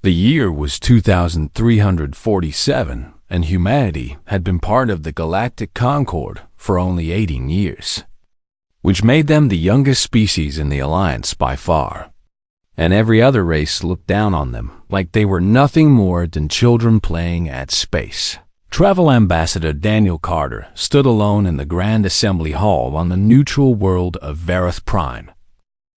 The year was 2347, and humanity had been part of the Galactic Concord for only 18 years, which made them the youngest species in the Alliance by far. And every other race looked down on them like they were nothing more than children playing at space. Travel Ambassador Daniel Carter stood alone in the Grand Assembly Hall on the neutral world of Vareth Prime,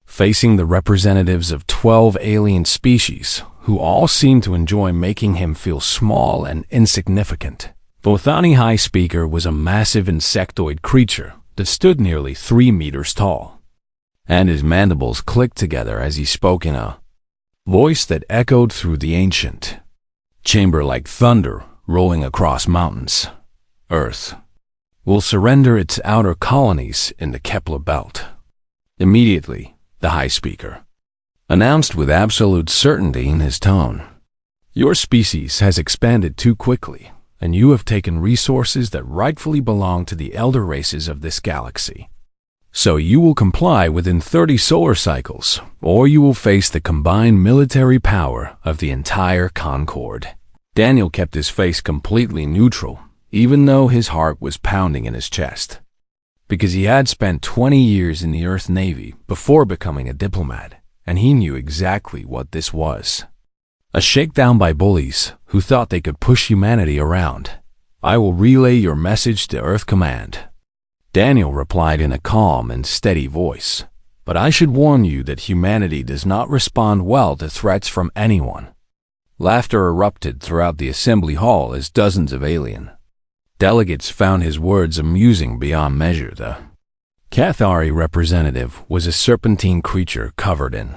facing the representatives of 12 alien species who all seemed to enjoy making him feel small and insignificant. Bothani High Speaker was a massive insectoid creature that stood nearly 3 meters tall, and his mandibles clicked together as he spoke in a voice that echoed through the ancient chamber like thunder rolling across mountains. Earth will surrender its outer colonies in the Kepler belt. Immediately, the High Speaker announced with absolute certainty in his tone, "Your species has expanded too quickly, and you have taken resources that rightfully belong to the elder races of this galaxy. So you will comply within 30 solar cycles, or you will face the combined military power of the entire Concord." Daniel kept his face completely neutral, even though his heart was pounding in his chest, because he had spent 20 years in the Earth Navy before becoming a diplomat, and he knew exactly what this was. A shakedown by bullies who thought they could push humanity around. "I will relay your message to Earth Command," Daniel replied in a calm and steady voice. "But I should warn you that humanity does not respond well to threats from anyone." Laughter erupted throughout the assembly hall as dozens of alien delegates found his words amusing beyond measure. The Cathari representative was a serpentine creature covered in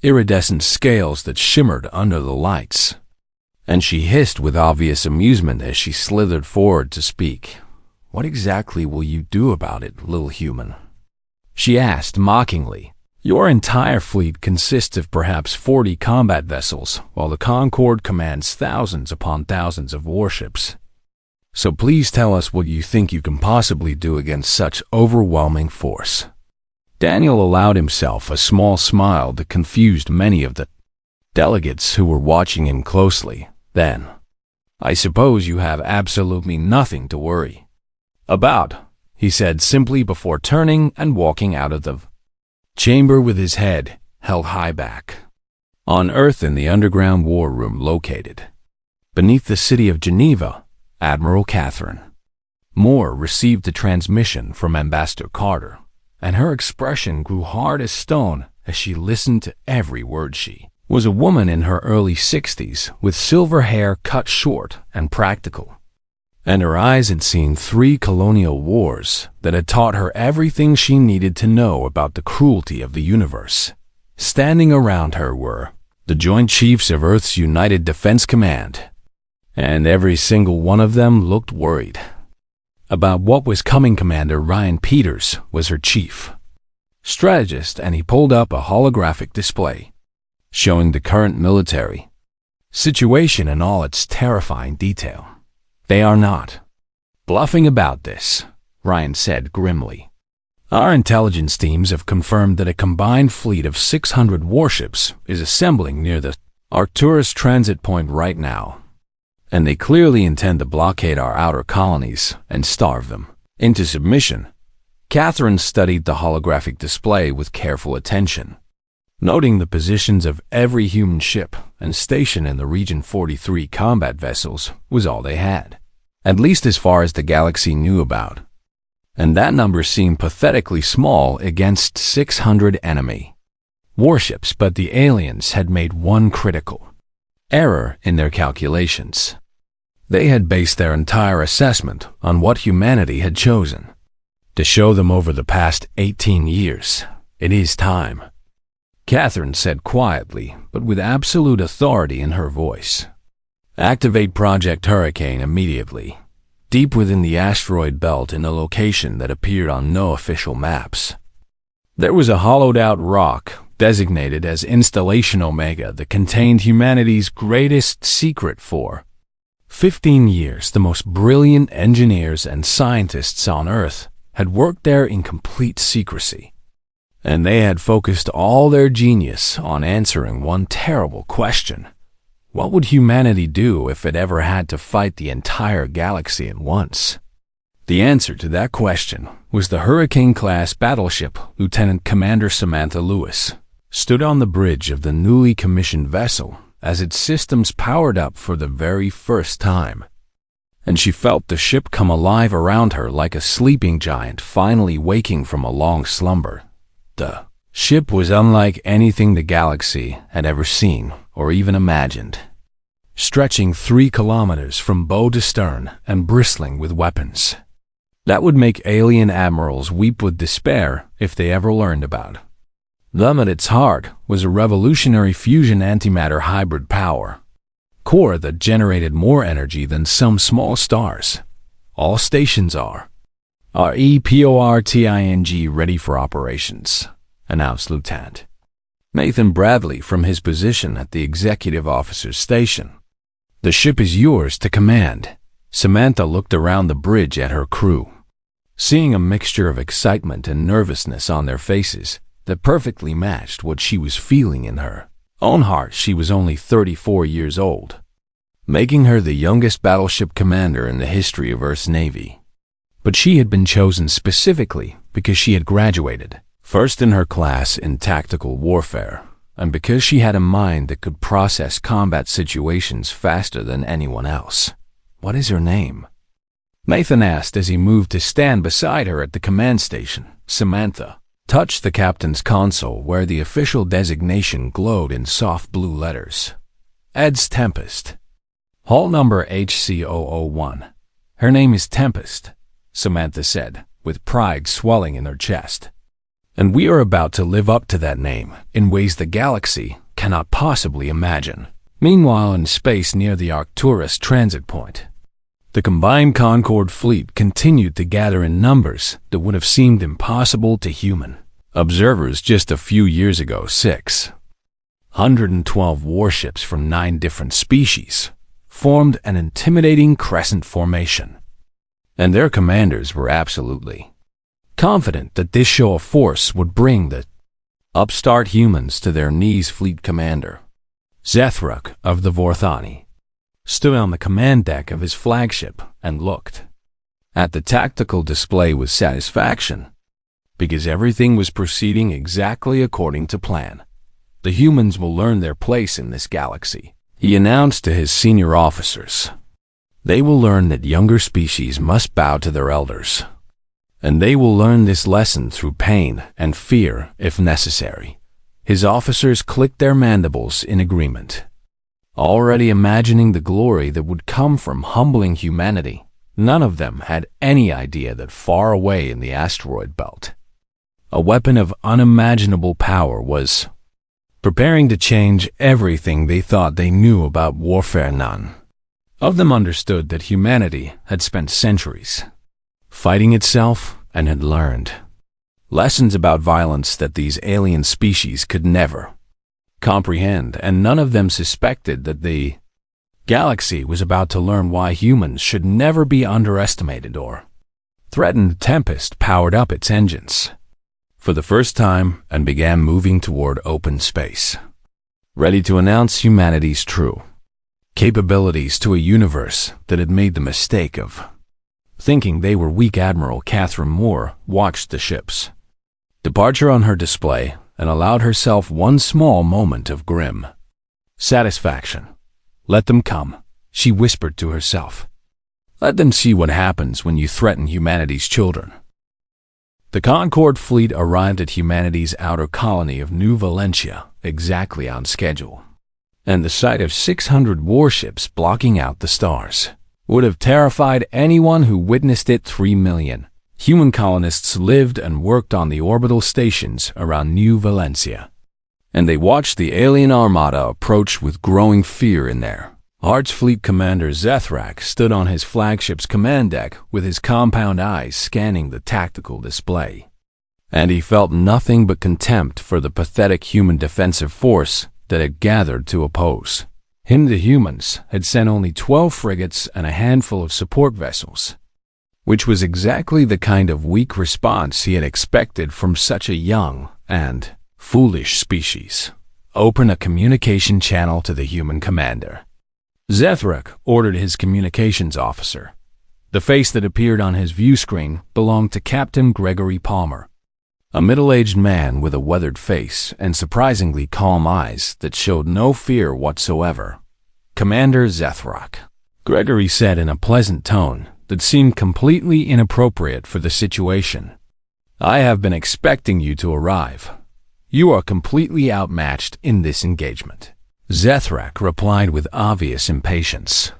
iridescent scales that shimmered under the lights, and she hissed with obvious amusement as she slithered forward to speak. "What exactly will you do about it, little human?" she asked mockingly. "Your entire fleet consists of perhaps 40 combat vessels, while the Concord commands thousands upon thousands of warships. So please tell us what you think you can possibly do against such overwhelming force." Daniel allowed himself a small smile that confused many of the delegates who were watching him closely. Then, "I suppose you have absolutely nothing to worry about," he said simply before turning and walking out of the chamber with his head held high back. On Earth, in the underground war room located beneath the city of Geneva, Admiral Catherine Moore received a transmission from Ambassador Carter, and her expression grew hard as stone as she listened to every word. She was a woman in her early 60s with silver hair cut short and practical, and her eyes had seen 3 colonial wars that had taught her everything she needed to know about the cruelty of the universe. Standing around her were the Joint Chiefs of Earth's United Defense Command, and every single one of them looked worried about what was coming. Commander Ryan Peters was her chief strategist, and he pulled up a holographic display showing the current military situation in all its terrifying detail. "They are not bluffing about this," Ryan said grimly. "Our intelligence teams have confirmed that a combined fleet of 600 warships is assembling near the Arcturus transit point right now, and they clearly intend to blockade our outer colonies and starve them into submission." Catherine studied the holographic display with careful attention, noting the positions of every human ship and station in the Region 43. Combat vessels was all they had, at least as far as the galaxy knew about, and that number seemed pathetically small against 600 enemy warships. But the aliens had made one critical error in their calculations. They had based their entire assessment on what humanity had chosen to show them over the past 18 years. "It is time," Catherine said quietly, but with absolute authority in her voice. "Activate Project Hurricane immediately, deep within the asteroid belt in a location that appeared on no official maps." There was a hollowed-out rock designated as Installation Omega that contained humanity's greatest secret. For 15 years, the most brilliant engineers and scientists on Earth had worked there in complete secrecy, and they had focused all their genius on answering one terrible question: What would humanity do if it ever had to fight the entire galaxy at once? The answer to that question was the Hurricane-class battleship Lieutenant Commander Samantha Lewis stood on the bridge of the newly commissioned vessel as its systems powered up for the very first time. And she felt the ship come alive around her like a sleeping giant finally waking from a long slumber. The ship was unlike anything the galaxy had ever seen or even imagined, stretching 3 kilometers from bow to stern and bristling with weapons that would make alien admirals weep with despair if they ever learned about them. At its heart was a revolutionary fusion antimatter hybrid power core that generated more energy than some small stars. All stations are reporting ready for operations, announced Lieutenant Nathan Bradley from his position at the executive officer's station. The ship is yours to command. Samantha looked around the bridge at her crew, seeing a mixture of excitement and nervousness on their faces that perfectly matched what she was feeling in her own heart. She was only 34 years old, making her the youngest battleship commander in the history of Earth's Navy. But she had been chosen specifically because she had graduated first in her class in tactical warfare, and because she had a mind that could process combat situations faster than anyone else. What is her name? Nathan asked as he moved to stand beside her at the command station. Samantha touched the captain's console where the official designation glowed in soft blue letters. Ed's Tempest. Hull number HC001. Her name is Tempest, Samantha said, with pride swelling in her chest. And we are about to live up to that name in ways the galaxy cannot possibly imagine. Meanwhile, in space near the Arcturus transit point, the combined Concorde fleet continued to gather in numbers that would have seemed impossible to human observers just a few years ago. 612 warships from 9 different species formed an intimidating crescent formation, and their commanders were absolutely confident that this show of force would bring the upstart humans to their knees. Fleet Commander Zethrak of the Vorthani stood on the command deck of his flagship and looked at the tactical display with satisfaction, because everything was proceeding exactly according to plan. The humans will learn their place in this galaxy, he announced to his senior officers. They will learn that younger species must bow to their elders, and they will learn this lesson through pain and fear if necessary. His officers clicked their mandibles in agreement, already imagining the glory that would come from humbling humanity. None of them had any idea that far away in the asteroid belt, a weapon of unimaginable power was preparing to change everything they thought they knew about warfare. None of them understood that humanity had spent centuries fighting itself and had learned lessons about violence that these alien species could never comprehend, and none of them suspected that the galaxy was about to learn why humans should never be underestimated or threatened. Tempest powered up its engines for the first time and began moving toward open space, ready to announce humanity's true capabilities to a universe that had made the mistake of thinking they were weak. Admiral Catherine Moore watched the ship's departure on her display and allowed herself one small moment of grim satisfaction. Let them come, she whispered to herself. Let them see what happens when you threaten humanity's children. The Concorde fleet arrived at humanity's outer colony of New Valentia exactly on schedule, and the sight of 600 warships blocking out the stars would have terrified anyone who witnessed it. 3 million human colonists lived and worked on the orbital stations around New Valentia, and they watched the alien armada approach with growing fear in their hearts. Fleet Commander Zethrak stood on his flagship's command deck with his compound eyes scanning the tactical display, and he felt nothing but contempt for the pathetic human defensive force that had gathered to oppose him. The humans had sent only 12 frigates and a handful of support vessels, which was exactly the kind of weak response he had expected from such a young and foolish species. Open a communication channel to the human commander, Zethrak ordered his communications officer. The face that appeared on his view screen belonged to Captain Gregory Palmer, a middle-aged man with a weathered face and surprisingly calm eyes that showed no fear whatsoever. "Commander Zethrak," Gregory said in a pleasant tone that seemed completely inappropriate for the situation. "I have been expecting you to arrive. You are completely outmatched in this engagement." Zethrak replied with obvious impatience.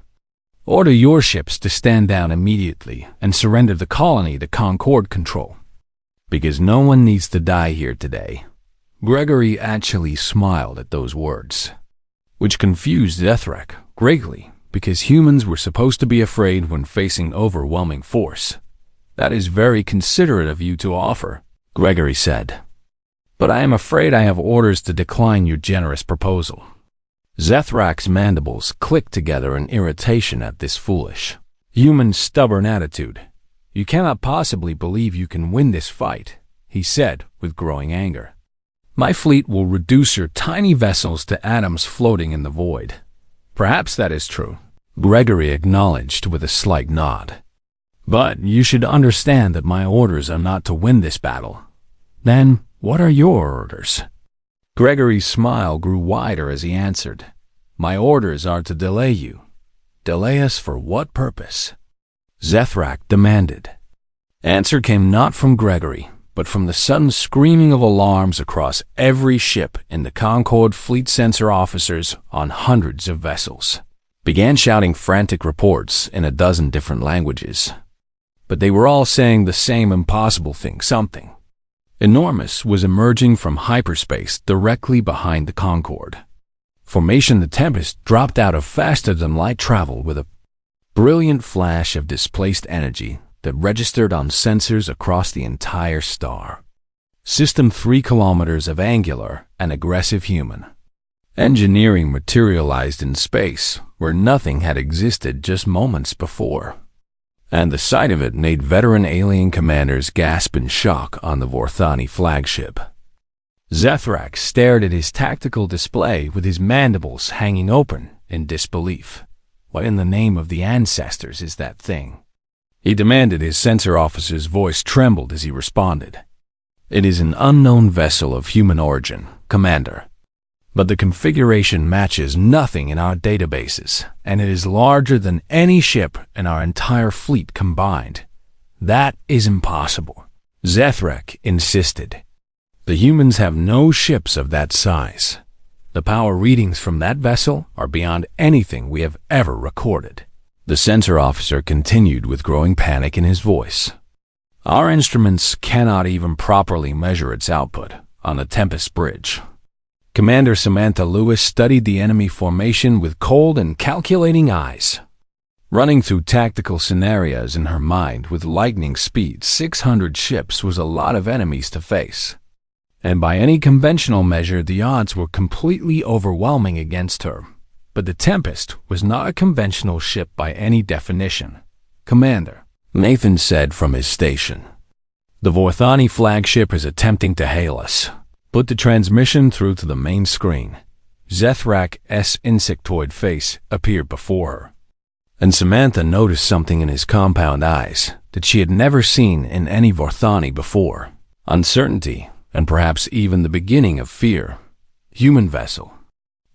"Order your ships to stand down immediately and surrender the colony to Concord Control, because no one needs to die here today." Gregory actually smiled at those words, which confused Zethrak greatly, because humans were supposed to be afraid when facing overwhelming force. "That is very considerate of you to offer," Gregory said. "But I am afraid I have orders to decline your generous proposal." Zethrak's mandibles clicked together in irritation at this foolish, human stubborn attitude. "You cannot possibly believe you can win this fight," he said with growing anger. "My fleet will reduce your tiny vessels to atoms floating in the void." "Perhaps that is true," Gregory acknowledged with a slight nod. "But you should understand that my orders are not to win this battle." "Then what are your orders?" Gregory's smile grew wider as he answered. "My orders are to delay you." "Delay us for what purpose?" Zethrak demanded. Answer came not from Gregory, but from the sudden screaming of alarms across every ship in the Concord fleet. Sensor officers on hundreds of vessels began shouting frantic reports in a dozen different languages. But they were all saying the same impossible thing. Something enormous was emerging from hyperspace directly behind the Concord. Formation the Tempest dropped out of faster-than-light travel with a brilliant flash of displaced energy that registered on sensors across the entire star. System 3 kilometers of angular and aggressive human engineering materialized in space where nothing had existed just moments before. And the sight of it made veteran alien commanders gasp in shock on the Vorthani flagship. Zethrak stared at his tactical display with his mandibles hanging open in disbelief. "What in the name of the ancestors is that thing?" he demanded. His sensor officer's voice trembled as he responded. "It is an unknown vessel of human origin, Commander. But the configuration matches nothing in our databases, and it is larger than any ship in our entire fleet combined." "That is impossible," Zethrak insisted. "The humans have no ships of that size. The power readings from that vessel are beyond anything we have ever recorded." The sensor officer continued with growing panic in his voice. "Our instruments cannot even properly measure its output on the Tempest Bridge." Commander Samantha Lewis studied the enemy formation with cold and calculating eyes, running through tactical scenarios in her mind with lightning speed. 600 ships was a lot of enemies to face, and by any conventional measure the odds were completely overwhelming against her. But the Tempest was not a conventional ship by any definition. "Commander," Nathan said from his station, "the Vorthani flagship is attempting to hail us. Put the transmission through to the main screen." Zethrak's insectoid face appeared before her, and Samantha noticed something in his compound eyes that she had never seen in any Vorthani before. Uncertainty, and perhaps even the beginning of fear. "Human vessel,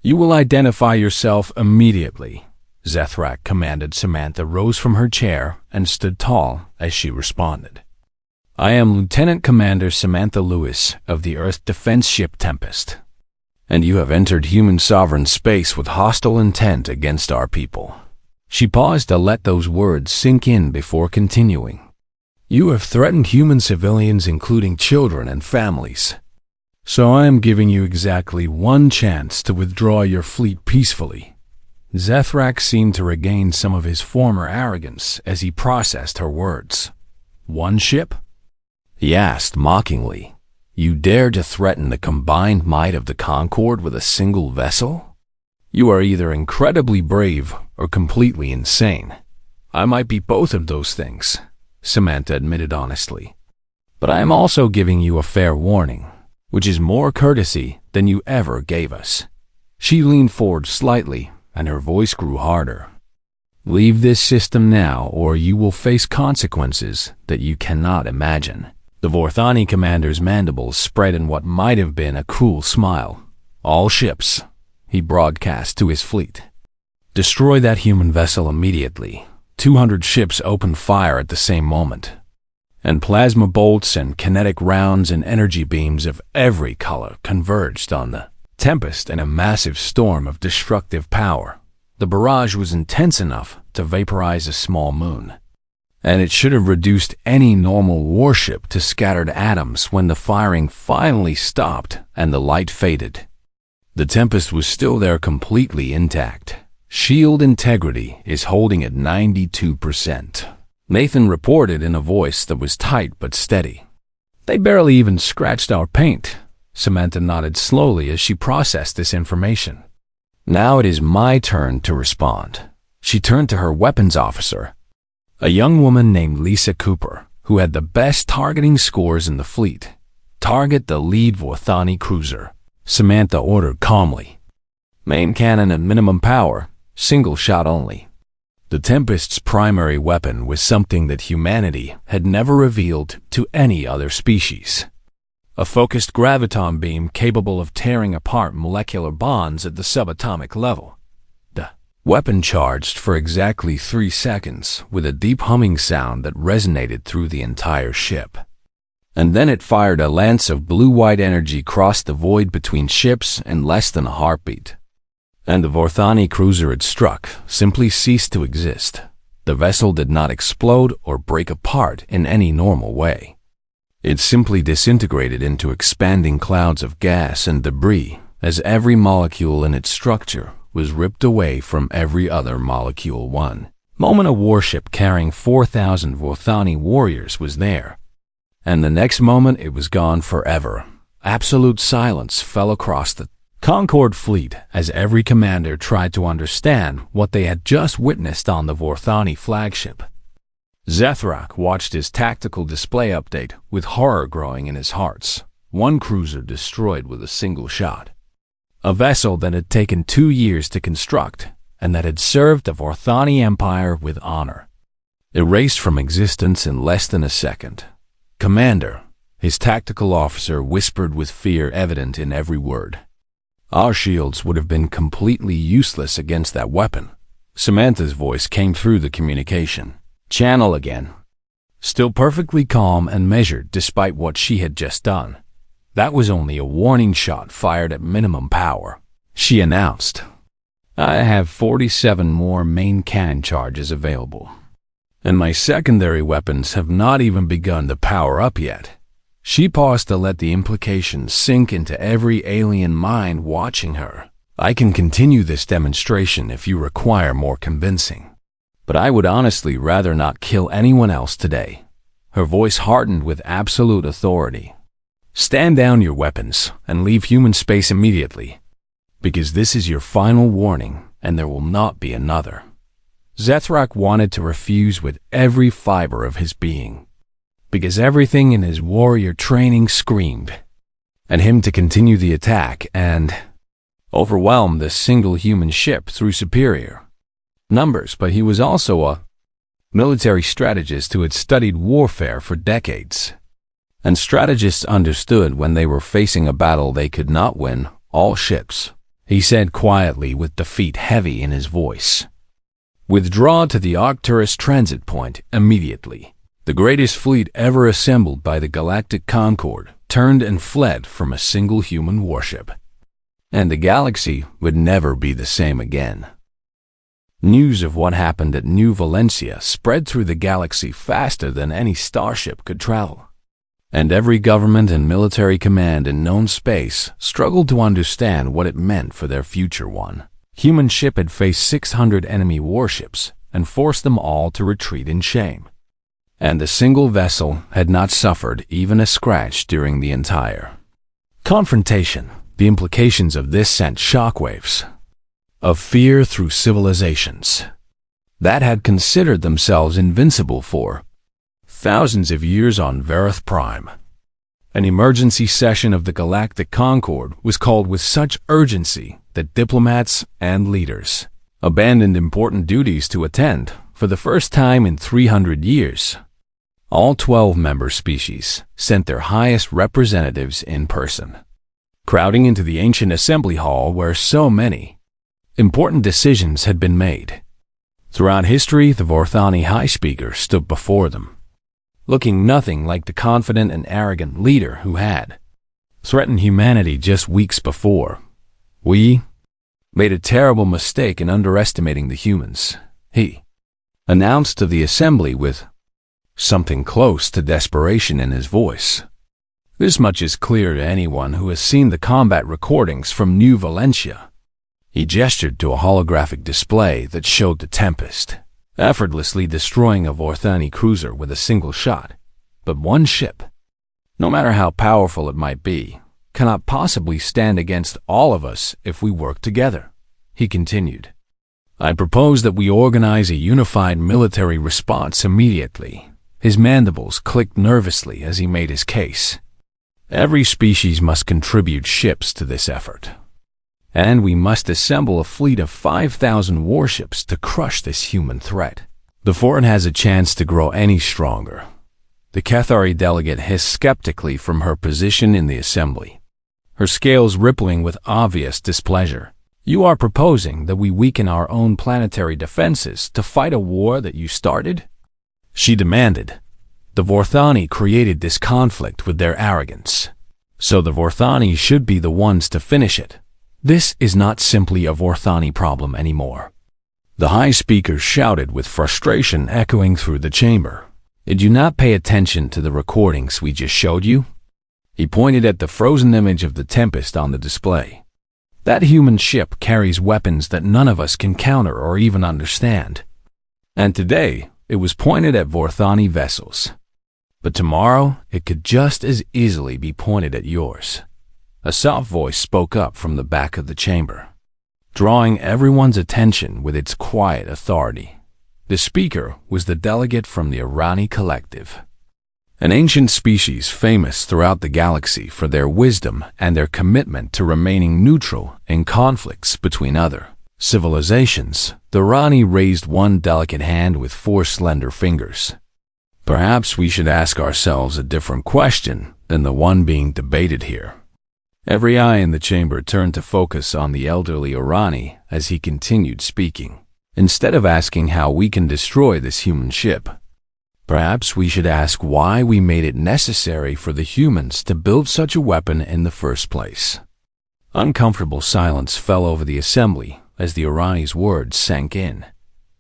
you will identify yourself immediately," Zethrak commanded. Samantha rose from her chair and stood tall as she responded. "I am Lieutenant Commander Samantha Lewis of the Earth Defense Ship Tempest, and you have entered human sovereign space with hostile intent against our people." She paused to let those words sink in before continuing. "You have threatened human civilians, including children and families. So I am giving you exactly one chance to withdraw your fleet peacefully." Zethrak seemed to regain some of his former arrogance as he processed her words. "One ship?" he asked mockingly. "You dare to threaten the combined might of the Concord with a single vessel? You are either incredibly brave or completely insane." "I might be both of those things," Samantha admitted honestly. "But I am also giving you a fair warning, which is more courtesy than you ever gave us." She leaned forward slightly, and her voice grew harder. "Leave this system now, or you will face consequences that you cannot imagine." The Vorthani commander's mandibles spread in what might have been a cruel smile. "All ships," he broadcast to his fleet. "Destroy that human vessel immediately." 200 ships opened fire at the same moment, and plasma bolts and kinetic rounds and energy beams of every color converged on the Tempest in a massive storm of destructive power. The barrage was intense enough to vaporize a small moon, and it should have reduced any normal warship to scattered atoms when the firing finally stopped and the light faded. The Tempest was still there, completely intact. Shield integrity is holding at 92%. Nathan reported in a voice that was tight but steady. "They barely even scratched our paint." Samantha nodded slowly as she processed this information. "Now it is my turn to respond." She turned to her weapons officer, a young woman named Lisa Cooper, who had the best targeting scores in the fleet. "Target the lead Vorthani cruiser," Samantha ordered calmly. "Main cannon at minimum power, single shot only." The Tempest's primary weapon was something that humanity had never revealed to any other species. A focused graviton beam capable of tearing apart molecular bonds at the subatomic level. The weapon charged for exactly 3 seconds with a deep humming sound that resonated through the entire ship. And then it fired a lance of blue-white energy across the void between ships in less than a heartbeat. And the Vorthani cruiser it struck simply ceased to exist. The vessel did not explode or break apart in any normal way. It simply disintegrated into expanding clouds of gas and debris as every molecule in its structure was ripped away from every other molecule. One moment a warship carrying 4,000 Vorthani warriors was there, and the next moment it was gone forever. Absolute silence fell across the Concorde fleet as every commander tried to understand what they had just witnessed on the Vorthani flagship. Zethrak watched his tactical display update with horror growing in his heart. One cruiser destroyed with a single shot. A vessel that had taken 2 years to construct and that had served the Vorthani Empire with honor. Erased from existence in less than a second. "Commander," his tactical officer whispered with fear evident in every word. "Our shields would have been completely useless against that weapon." Samantha's voice came through the communication. "Channel again." Still perfectly calm and measured despite what she had just done. "That was only a warning shot fired at minimum power," she announced. "I have 47 more main cannon charges available, and my secondary weapons have not even begun to power up yet." She paused to let the implications sink into every alien mind watching her. "I can continue this demonstration if you require more convincing, but I would honestly rather not kill anyone else today." Her voice hardened with absolute authority. "Stand down your weapons and leave human space immediately, because this is your final warning and there will not be another." Zethrak wanted to refuse with every fiber of his being, because everything in his warrior training screamed at him to continue the attack and overwhelm this single human ship through superior numbers. But he was also a military strategist who had studied warfare for decades. And strategists understood when they were facing a battle they could not win. "All ships," he said quietly with defeat heavy in his voice, "withdraw to the Arcturus transit point immediately." The greatest fleet ever assembled by the Galactic Concorde turned and fled from a single human warship. And the galaxy would never be the same again. News of what happened at New Valencia spread through the galaxy faster than any starship could travel. And every government and military command in known space struggled to understand what it meant for their future. One human ship had faced 600 enemy warships and forced them all to retreat in shame. And the single vessel had not suffered even a scratch during the entire confrontation. The implications of this sent shockwaves of fear through civilizations that had considered themselves invincible for thousands of years on Verith Prime. An emergency session of the Galactic Concorde was called with such urgency that diplomats and leaders abandoned important duties to attend for the first time in 300 years. All 12 member species sent their highest representatives in person, crowding into the ancient assembly hall where so many important decisions had been made. Throughout history, the Vorthani High Speaker stood before them, looking nothing like the confident and arrogant leader who had threatened humanity just weeks before. "We made a terrible mistake in underestimating the humans," he announced to the assembly with something close to desperation in his voice. This much is clear to anyone who has seen the combat recordings from New Valentia. He gestured to a holographic display that showed the Tempest effortlessly destroying a Vorthani cruiser with a single shot. But one ship, no matter how powerful it might be, cannot possibly stand against all of us if we work together, he continued. "I propose that we organize a unified military response immediately." His mandibles clicked nervously as he made his case. "Every species must contribute ships to this effort, and we must assemble a fleet of 5,000 warships to crush this human threat before it has a chance to grow any stronger." The Cathari delegate hissed skeptically from her position in the assembly, her scales rippling with obvious displeasure. "You are proposing that we weaken our own planetary defenses to fight a war that you started?" she demanded. "The Vorthani created this conflict with their arrogance, so the Vorthani should be the ones to finish it. This is not simply a Vorthani problem anymore." The High Speaker shouted with frustration echoing through the chamber. "Did you not pay attention to the recordings we just showed you?" He pointed at the frozen image of the Tempest on the display. "That human ship carries weapons that none of us can counter or even understand. And today, it was pointed at Vorthani vessels. But tomorrow, it could just as easily be pointed at yours." A soft voice spoke up from the back of the chamber, drawing everyone's attention with its quiet authority. The speaker was the delegate from the Irani Collective, an ancient species famous throughout the galaxy for their wisdom and their commitment to remaining neutral in conflicts between other civilizations. The Irani raised one delicate hand with 4 slender fingers. "Perhaps we should ask ourselves a different question than the one being debated here." Every eye in the chamber turned to focus on the elderly Irani as he continued speaking. "Instead of asking how we can destroy this human ship, perhaps we should ask why we made it necessary for the humans to build such a weapon in the first place." Uncomfortable silence fell over the assembly as the Irani's words sank in.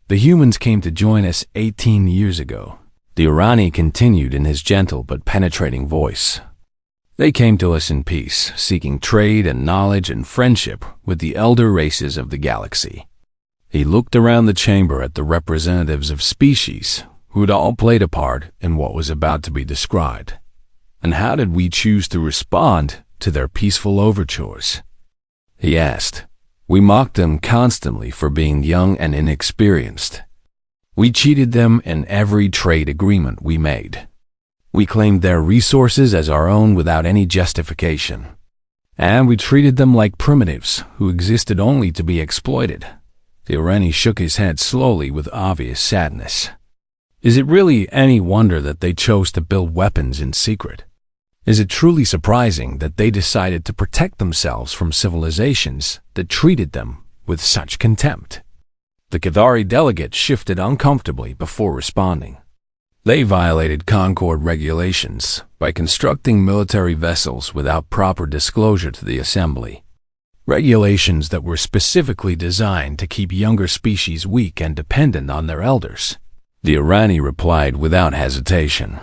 "The humans came to join us 18 years ago," the Irani continued in his gentle but penetrating voice. "They came to us in peace, seeking trade and knowledge and friendship with the elder races of the galaxy." He looked around the chamber at the representatives of species who had all played a part in what was about to be described. "And how did we choose to respond to their peaceful overtures?" he asked. "We mocked them constantly for being young and inexperienced. We cheated them in every trade agreement we made. We claimed their resources as our own without any justification. And we treated them like primitives who existed only to be exploited." The Irani shook his head slowly with obvious sadness. "Is it really any wonder that they chose to build weapons in secret? Is it truly surprising that they decided to protect themselves from civilizations that treated them with such contempt?" The Cathari delegate shifted uncomfortably before responding. "They violated Concord regulations by constructing military vessels without proper disclosure to the assembly. Regulations that were specifically designed to keep younger species weak and dependent on their elders," the Irani replied without hesitation.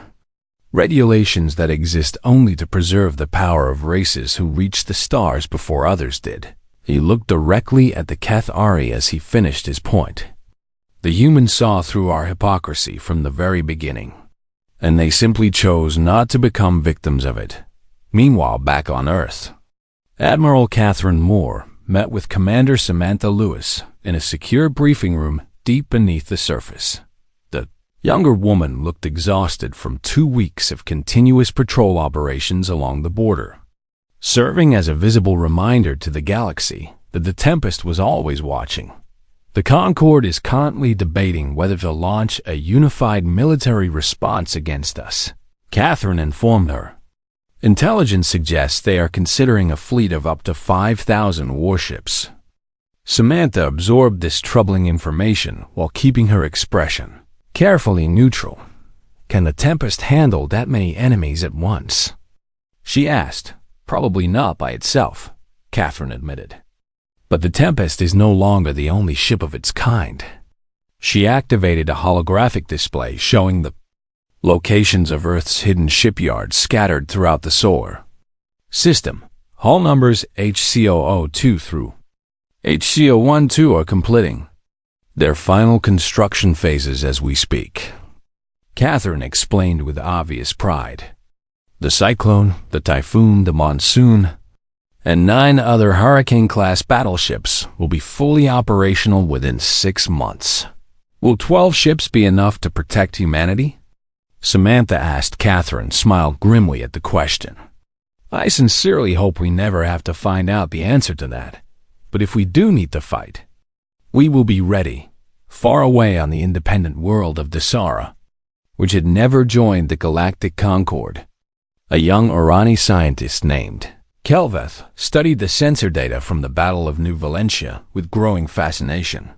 "Regulations that exist only to preserve the power of races who reached the stars before others did." He looked directly at the Cathari as he finished his point. "The humans saw through our hypocrisy from the very beginning, and they simply chose not to become victims of it." Meanwhile, back on Earth, Admiral Catherine Moore met with Commander Samantha Lewis in a secure briefing room deep beneath the surface. The younger woman looked exhausted from 2 weeks of continuous patrol operations along the border, serving as a visible reminder to the galaxy that the Tempest was always watching. The Concord is currently debating whether to launch a unified military response against us, Catherine informed her. Intelligence suggests they are considering a fleet of up to 5,000 warships. Samantha absorbed this troubling information while keeping her expression carefully neutral. Can the Tempest handle that many enemies at once? She asked. Probably not by itself, Catherine admitted. But the Tempest is no longer the only ship of its kind. She activated a holographic display showing the locations of Earth's hidden shipyards scattered throughout the solar system. Hull numbers HCO02 through HCO12 are completing their final construction phases as we speak, Catherine explained with obvious pride. The Cyclone, the Typhoon, the Monsoon, and 9 other Hurricane-class battleships will be fully operational within 6 months. Will 12 ships be enough to protect humanity? Samantha asked. Catherine smiled grimly at the question. I sincerely hope we never have to find out the answer to that. But if we do need to fight, we will be ready, far away on the independent world of Dasara, which had never joined the Galactic Concord. A young Orani scientist named Kelveth studied the sensor data from the Battle of New Valentia with growing fascination.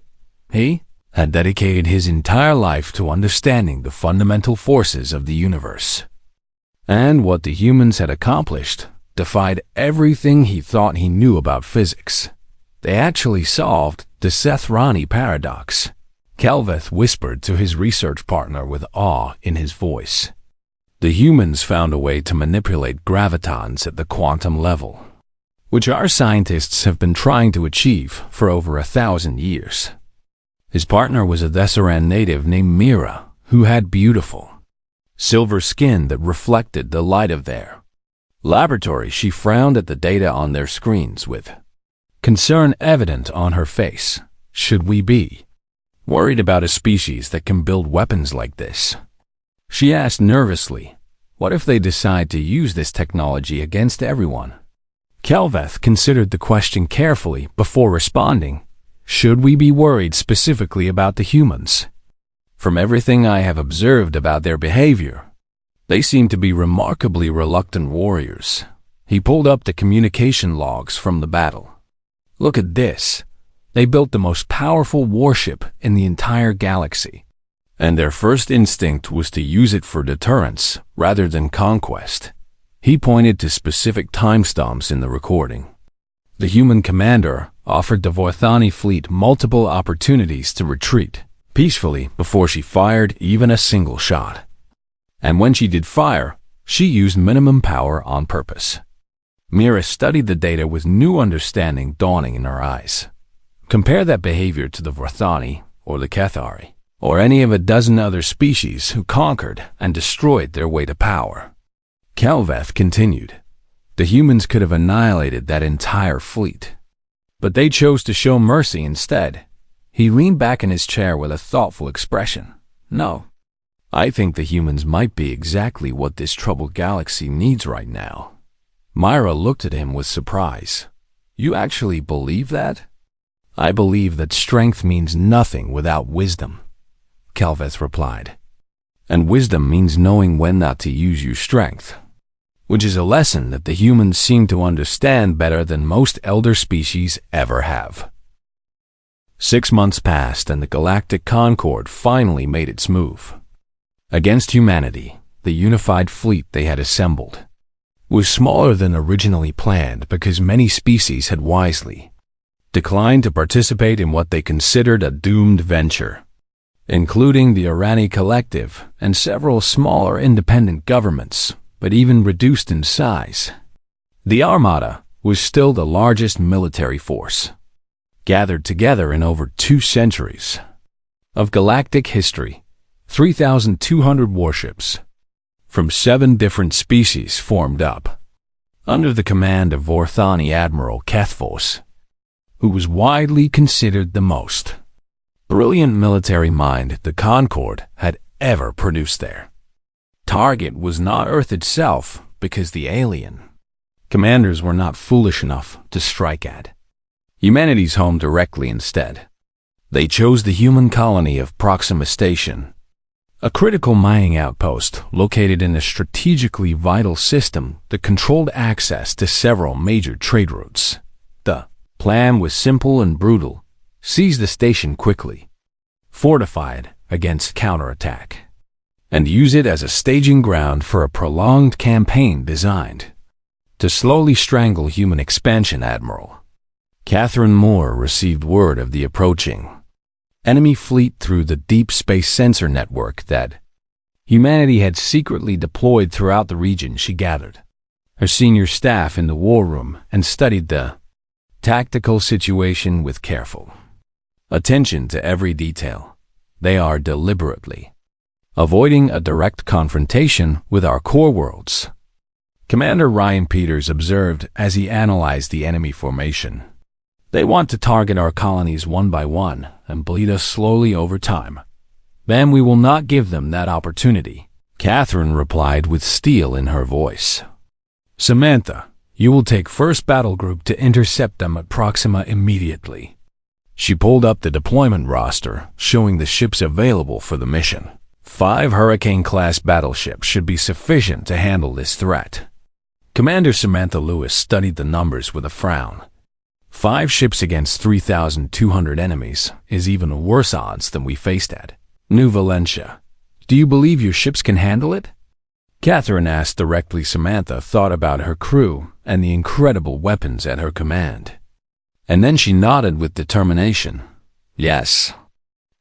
He had dedicated his entire life to understanding the fundamental forces of the universe. And what the humans had accomplished defied everything he thought he knew about physics. They actually solved the Seth-Rani paradox, Kelveth whispered to his research partner with awe in his voice. The humans found a way to manipulate gravitons at the quantum level, which our scientists have been trying to achieve for over 1,000 years. His partner was a Thessaran native named Mira, who had beautiful, silver skin that reflected the light of their laboratory. She frowned at the data on their screens with concern evident on her face. Should we be worried about a species that can build weapons like this? She asked nervously, what if they decide to use this technology against everyone? Kelveth considered the question carefully before responding. Should we be worried specifically about the humans? From everything I have observed about their behavior, they seem to be remarkably reluctant warriors. He pulled up the communication logs from the battle. Look at this. They built the most powerful warship in the entire galaxy, and their first instinct was to use it for deterrence rather than conquest. He pointed to specific timestamps in the recording. The human commander offered the Vorthani fleet multiple opportunities to retreat peacefully before she fired even a single shot. And when she did fire, she used minimum power on purpose. Mira studied the data with new understanding dawning in her eyes. Compare that behavior to the Vorthani or the Cathari, or any of a dozen other species who conquered and destroyed their way to power. Kelveth continued. The humans could have annihilated that entire fleet, but they chose to show mercy instead. He leaned back in his chair with a thoughtful expression. No, I think the humans might be exactly what this troubled galaxy needs right now. Myra looked at him with surprise. You actually believe that? I believe that strength means nothing without wisdom, Kelveth replied. And wisdom means knowing when not to use your strength, which is a lesson that the humans seem to understand better than most elder species ever have. 6 months passed and the Galactic Concord finally made its move. Against humanity, the unified fleet they had assembled was smaller than originally planned because many species had wisely declined to participate in what they considered a doomed venture, including the Orani Collective and several smaller independent governments, but even reduced in size. The Armada was still the largest military force, gathered together in over 2 centuries of galactic history. 3,200 warships from 7 different species formed up, under the command of Vorthani Admiral Kethvos, who was widely considered the most brilliant military mind the Concord had ever produced there. Target was not Earth itself because the alien commanders were not foolish enough to strike at humanity's home directly instead. They chose the human colony of Proxima Station, a critical mining outpost located in a strategically vital system that controlled access to several major trade routes. The plan was simple and brutal: seize the station quickly, fortify it against counterattack, and use it as a staging ground for a prolonged campaign designed to slowly strangle human expansion. Admiral Catherine Moore received word of the approaching enemy fleet through the deep space sensor network that humanity had secretly deployed throughout the region. She gathered her senior staff in the war room and studied the tactical situation with careful attention to every detail. They are deliberately avoiding a direct confrontation with our core worlds, Commander Ryan Peters observed as he analyzed the enemy formation. They want to target our colonies one by one and bleed us slowly over time. Then we will not give them that opportunity, Catherine replied with steel in her voice. Samantha, you will take first battle group to intercept them at Proxima immediately. She pulled up the deployment roster, showing the ships available for the mission. 5 Hurricane-class battleships should be sufficient to handle this threat. Commander Samantha Lewis studied the numbers with a frown. 5 ships against 3,200 enemies is even worse odds than we faced at New Valentia. Do you believe your ships can handle it? Catherine asked directly. Samantha thought about her crew and the incredible weapons at her command. And then she nodded with determination. Yes,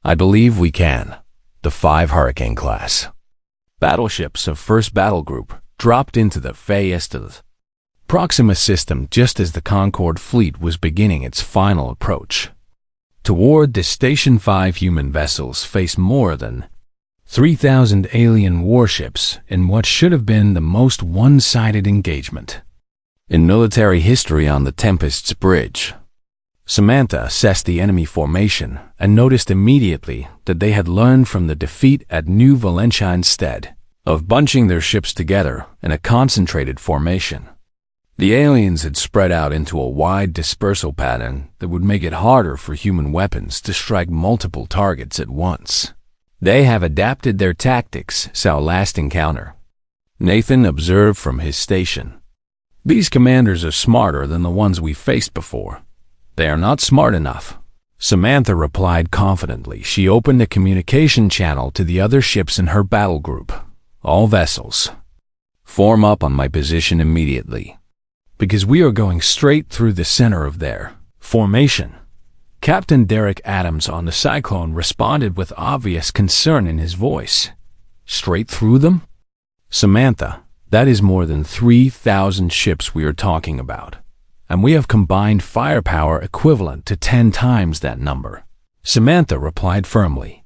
I believe we can. The 5 Hurricane-class battleships of First Battle Group dropped into the Faestas Proxima system just as the Concorde fleet was beginning its final approach. Toward the station, 5 human vessels faced more than 3,000 alien warships in what should have been the most one-sided engagement in military history on the Tempest's bridge. Samantha assessed the enemy formation and noticed immediately that they had learned from the defeat at New Valentia. Instead of bunching their ships together in a concentrated formation, the aliens had spread out into a wide dispersal pattern that would make it harder for human weapons to strike multiple targets at once. They have adapted their tactics since our last encounter, Nathan observed from his station. These commanders are smarter than the ones we faced before. They are not smart enough, Samantha replied confidently. She opened a communication channel to the other ships in her battle group. All vessels, form up on my position immediately, because we are going straight through the center of their formation. Captain Derek Adams on the Cyclone responded with obvious concern in his voice. Straight through them? Samantha, that is more than 3,000 ships we are talking about, and we have combined firepower equivalent to 10 times that number. Samantha replied firmly.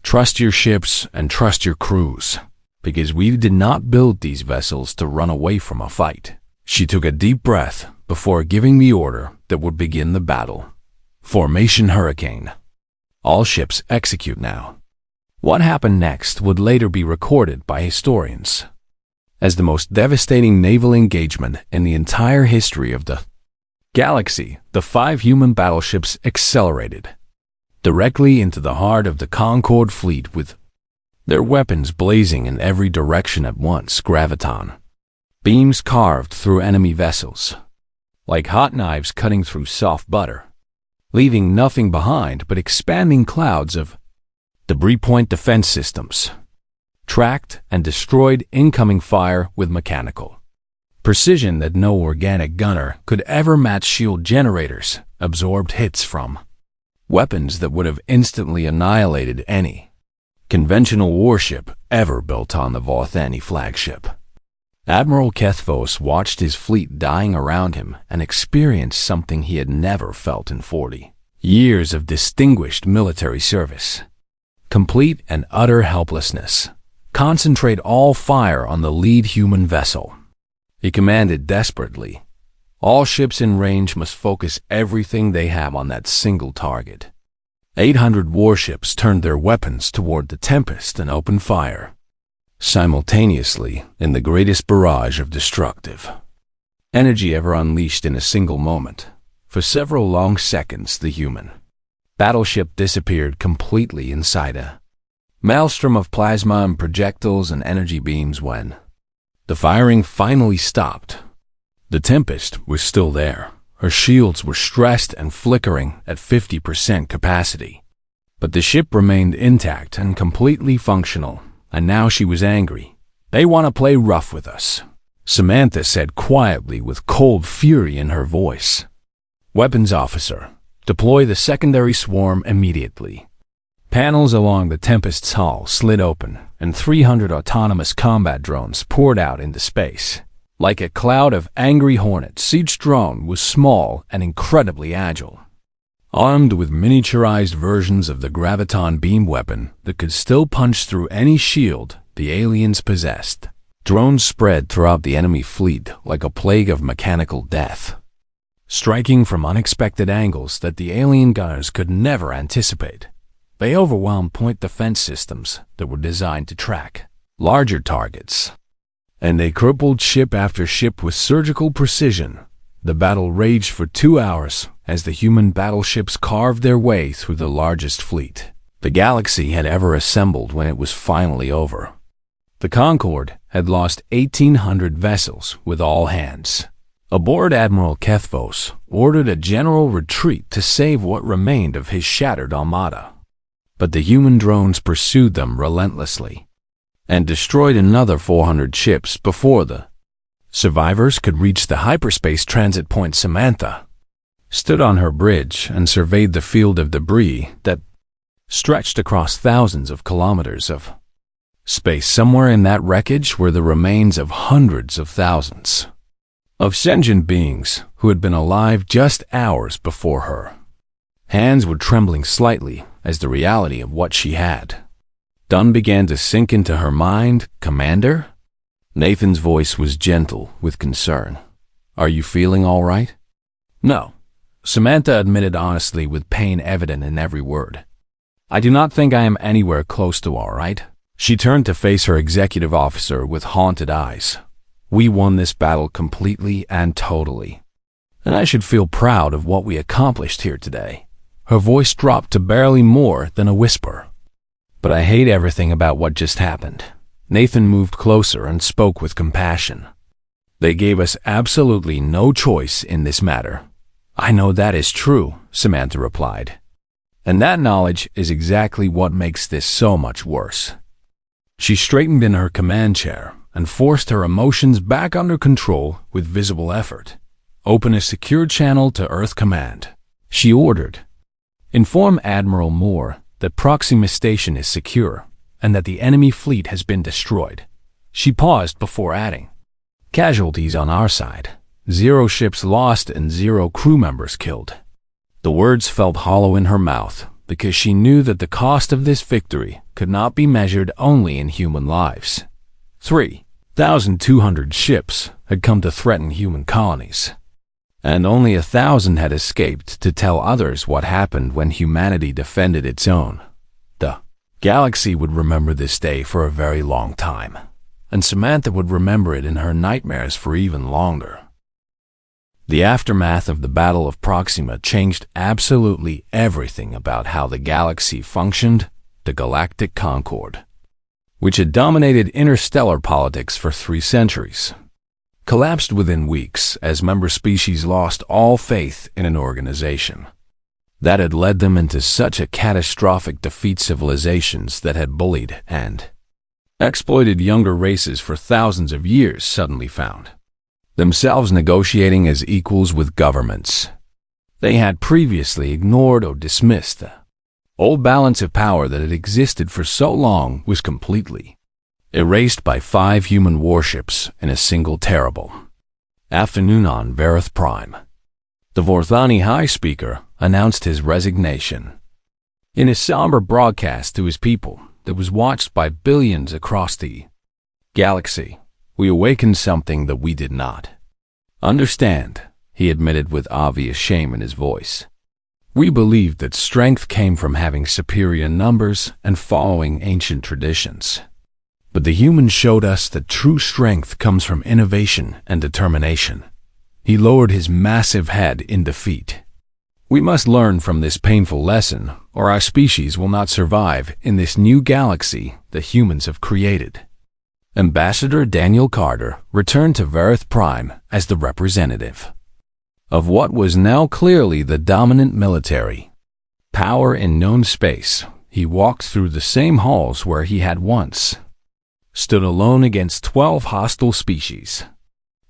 Trust your ships and trust your crews, because we did not build these vessels to run away from a fight. She took a deep breath before giving the order that would begin the battle. Formation Hurricane. All ships execute now. What happened next would later be recorded by historians as the most devastating naval engagement in the entire history of the galaxy. The 5 human battleships accelerated directly into the heart of the Concorde fleet with their weapons blazing in every direction at once. Graviton beams carved through enemy vessels like hot knives cutting through soft butter, leaving nothing behind but expanding clouds of debris. Point defense systems tracked and destroyed incoming fire with mechanical precision that no organic gunner could ever match. Shield generators absorbed hits from weapons that would have instantly annihilated any conventional warship ever built on the Vothani flagship. Admiral Kethvos watched his fleet dying around him and experienced something he had never felt in 40 years of distinguished military service. Complete and utter helplessness. Concentrate all fire on the lead human vessel, he commanded desperately. All ships in range must focus everything they have on that single target. 800 warships turned their weapons toward the Tempest and opened fire simultaneously in the greatest barrage of destructive energy ever unleashed in a single moment. For several long seconds, the human Battleship disappeared completely inside a maelstrom of plasma and projectiles and energy beams when the firing finally stopped. The Tempest was still there. Her shields were stressed and flickering at 50% capacity. But the ship remained intact and completely functional, and now she was angry. "They want to play rough with us," Samantha said quietly with cold fury in her voice. "Weapons officer, deploy the secondary swarm immediately." Panels along the Tempest's hull slid open, and 300 autonomous combat drones poured out into space. Like a cloud of angry hornets, each drone was small and incredibly agile. Armed with miniaturized versions of the graviton beam weapon that could still punch through any shield the aliens possessed, drones spread throughout the enemy fleet like a plague of mechanical death, striking from unexpected angles that the alien gunners could never anticipate. They overwhelmed point defense systems that were designed to track larger targets, and they crippled ship after ship with surgical precision. The battle raged for 2 hours as the human battleships carved their way through the largest fleet the galaxy had ever assembled. When it was finally over, the Concorde had lost 1,800 vessels with all hands. Aboard, Admiral Kethvos ordered a general retreat to save what remained of his shattered armada. But the human drones pursued them relentlessly and destroyed another 400 ships before the survivors could reach the hyperspace transit point. Samantha stood on her bridge and surveyed the field of debris that stretched across thousands of kilometers of space. Somewhere in that wreckage were the remains of hundreds of thousands of sentient beings who had been alive just hours before her. Hands were trembling slightly as the reality of what she had done began to sink into her mind. "Commander?" Nathan's voice was gentle with concern. "Are you feeling all right?" "No," Samantha admitted honestly, with pain evident in every word. "I do not think I am anywhere close to all right." She turned to face her executive officer with haunted eyes. "We won this battle completely and totally, and I should feel proud of what we accomplished here today." Her voice dropped to barely more than a whisper. "But I hate everything about what just happened." Nathan moved closer and spoke with compassion. "They gave us absolutely no choice in this matter." "I know that is true," Samantha replied. "And that knowledge is exactly what makes this so much worse." She straightened in her command chair and forced her emotions back under control with visible effort. "Open a secure channel to Earth Command," she ordered. "Inform Admiral Moore that Proxima Station is secure and that the enemy fleet has been destroyed." She paused before adding, "Casualties on our side. 0 ships lost and 0 crew members killed." The words felt hollow in her mouth because she knew that the cost of this victory could not be measured only in human lives. 3,200 ships had come to threaten human colonies, and only 1,000 had escaped to tell others what happened when humanity defended its own. The galaxy would remember this day for a very long time, and Samantha would remember it in her nightmares for even longer. The aftermath of the Battle of Proxima changed absolutely everything about how the galaxy functioned. The Galactic Concorde, which had dominated interstellar politics for 3 centuries, collapsed within weeks as member species lost all faith in an organization that had led them into such a catastrophic defeat. Civilizations that had bullied and exploited younger races for thousands of years suddenly found themselves negotiating as equals with governments they had previously ignored or dismissed. The old balance of power that had existed for so long was completely erased by 5 human warships in a single terrible afternoon on Vareth Prime. The Vorthani High Speaker announced his resignation. In a somber broadcast to his people that was watched by billions across the galaxy, "We awakened something that we did not understand," he admitted with obvious shame in his voice. "We believed that strength came from having superior numbers and following ancient traditions. But the humans showed us that true strength comes from innovation and determination." He lowered his massive head in defeat. We must learn from this painful lesson, or our species will not survive in this new galaxy the humans have created. Ambassador Daniel Carter returned to Verith Prime as the representative of what was now clearly the dominant military power in known space. He walked through the same halls where he had once stood alone against 12 hostile species.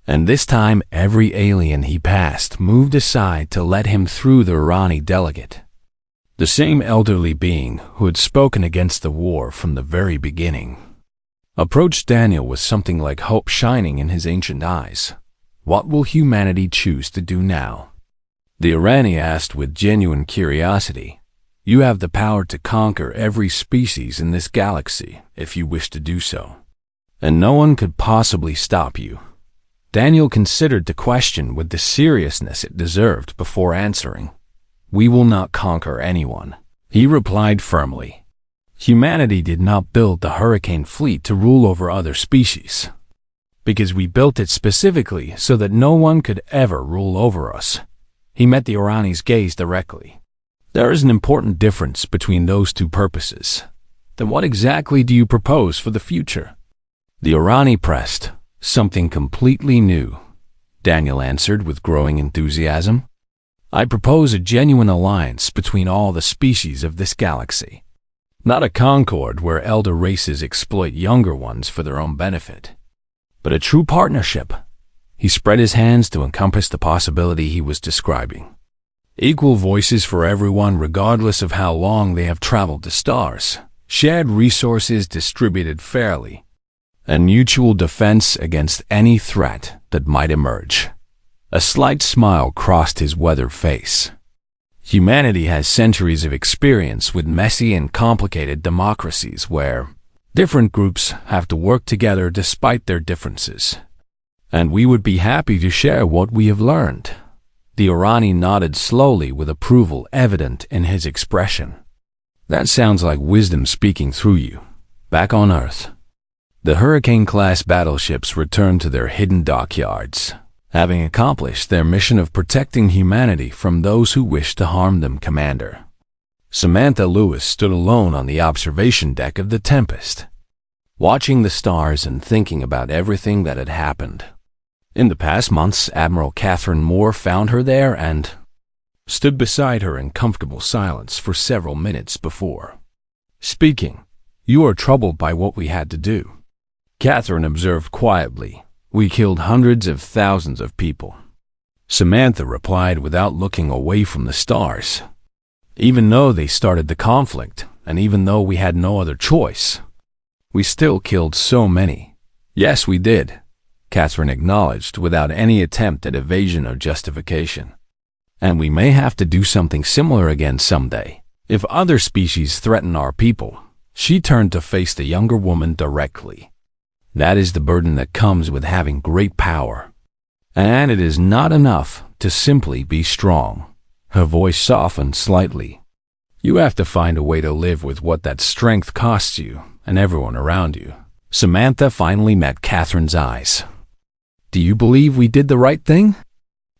And this time every alien he passed moved aside to let him through. The Irani delegate, the same elderly being who had spoken against the war from the very beginning, approached Daniel with something like hope shining in his ancient eyes. What will humanity choose to do now? The Irani asked with genuine curiosity. You have the power to conquer every species in this galaxy if you wish to do so, and no one could possibly stop you. Daniel considered the question with the seriousness it deserved before answering. We will not conquer anyone, he replied firmly. Humanity did not build the Hurricane fleet to rule over other species, because we built it specifically so that no one could ever rule over us. He met the Irani's gaze directly. There is an important difference between those two purposes. Then what exactly do you propose for the future? The Irani pressed. Something completely new, Daniel answered with growing enthusiasm. I propose a genuine alliance between all the species of this galaxy. Not a concord where elder races exploit younger ones for their own benefit, but a true partnership. He spread his hands to encompass the possibility he was describing. Equal voices for everyone regardless of how long they have traveled to stars, shared resources distributed fairly, and mutual defense against any threat that might emerge. A slight smile crossed his weathered face. Humanity has centuries of experience with messy and complicated democracies where different groups have to work together despite their differences. And we would be happy to share what we have learned. The Irani nodded slowly with approval evident in his expression. That sounds like wisdom speaking through you. Back on Earth, the Hurricane-class battleships returned to their hidden dockyards, having accomplished their mission of protecting humanity from those who wished to harm them. Commander Samantha Lewis stood alone on the observation deck of the Tempest, watching the stars and thinking about everything that had happened. In the past months, Admiral Catherine Moore found her there and stood beside her in comfortable silence for several minutes before speaking. You are troubled by what we had to do, Catherine observed quietly. We killed hundreds of thousands of people, Samantha replied without looking away from the stars. Even though they started the conflict, and even though we had no other choice, we still killed so many. Yes, we did, Catherine acknowledged without any attempt at evasion or justification. And we may have to do something similar again someday, if other species threaten our people. She turned to face the younger woman directly. That is the burden that comes with having great power. And it is not enough to simply be strong. Her voice softened slightly. You have to find a way to live with what that strength costs you and everyone around you. Samantha finally met Catherine's eyes. Do you believe we did the right thing?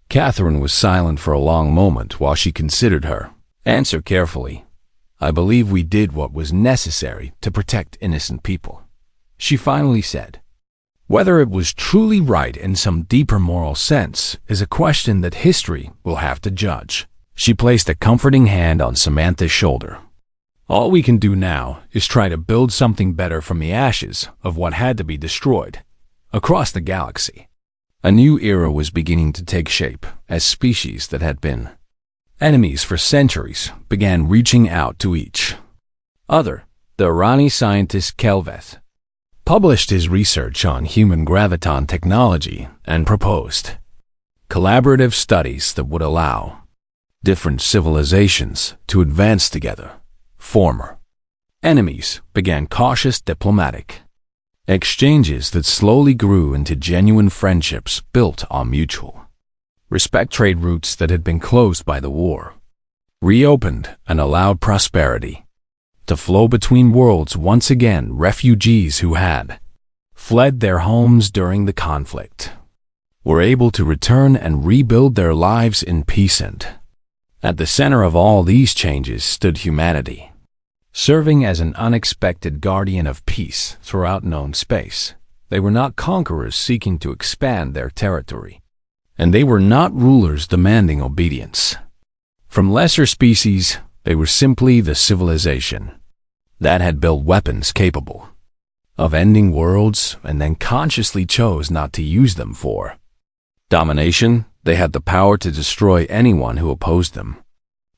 Catherine was silent for a long moment while she considered her. Answer carefully. I believe we did what was necessary to protect innocent people, she finally said. Whether it was truly right in some deeper moral sense is a question that history will have to judge. She placed a comforting hand on Samantha's shoulder. All we can do now is try to build something better from the ashes of what had to be destroyed. Across the galaxy, a new era was beginning to take shape as species that had been enemies for centuries began reaching out to each other. The Irani scientist Kelveth published his research on human graviton technology and proposed collaborative studies that would allow different civilizations to advance together. Former enemies began cautious diplomatic exchanges that slowly grew into genuine friendships built on mutual respect. Trade routes that had been closed by the war reopened and allowed prosperity to flow between worlds once again. Refugees who had fled their homes during the conflict were able to return and rebuild their lives in peace and At the center of all these changes stood humanity, serving as an unexpected guardian of peace throughout known space. They were not conquerors seeking to expand their territory, and they were not rulers demanding obedience. From lesser species, they were simply the civilization that had built weapons capable of ending worlds and then consciously chose not to use them for domination. They had the power to destroy anyone who opposed them,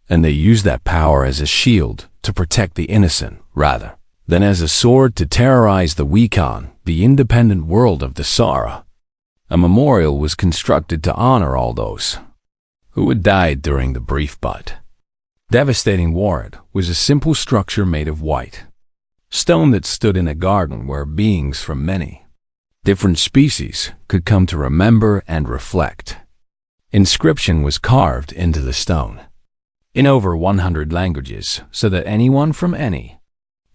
and they used that power as a shield to protect the innocent rather than as a sword to terrorize the weak. On the independent world of the Sara, a memorial was constructed to honor all those who had died during the brief but devastating war. It was a simple structure made of white stone that stood in a garden where beings from many different species could come to remember and reflect. Inscription was carved into the stone in over 100 languages so that anyone from any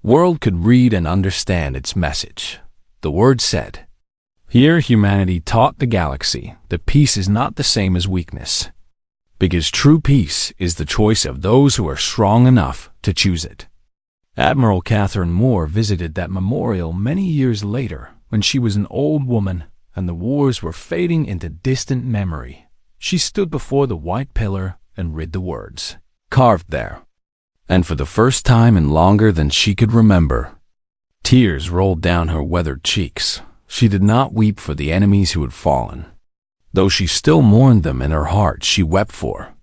world could read and understand its message. The word said, "Here humanity taught the galaxy that peace is not the same as weakness, because true peace is the choice of those who are strong enough to choose it." Admiral Catherine Moore visited that memorial many years later when she was an old woman and the wars were fading into distant memory. She stood before the white pillar and read the words carved there, and for the first time in longer than she could remember, tears rolled down her weathered cheeks. She did not weep for the enemies who had fallen, though she still mourned them in her heart. She wept for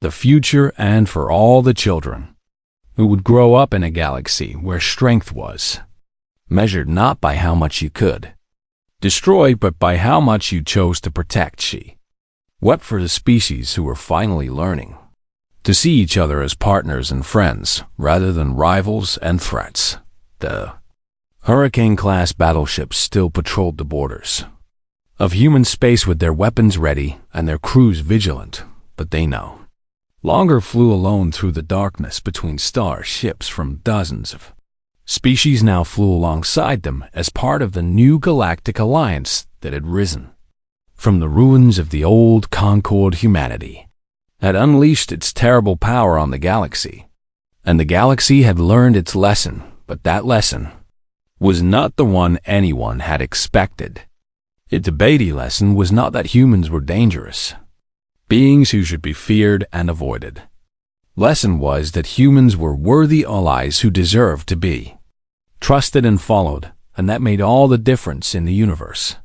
the future and for all the children who would grow up in a galaxy where strength was measured not by how much you could destroy, but by how much you chose to protect. She wept for the species who were finally learning to see each other as partners and friends rather than rivals and threats. The Hurricane-class battleships still patrolled the borders of human space with their weapons ready and their crews vigilant, but they no longer flew alone through the darkness between starships from dozens of species. Now flew alongside them as part of the new galactic alliance that had risen from the ruins of the old Concord. Humanity had unleashed its terrible power on the galaxy, and the galaxy had learned its lesson, but that lesson was not the one anyone had expected. Its debatey lesson was not that humans were dangerous beings who should be feared and avoided. Lesson was that humans were worthy allies who deserved to be trusted and followed, and that made all the difference in the universe.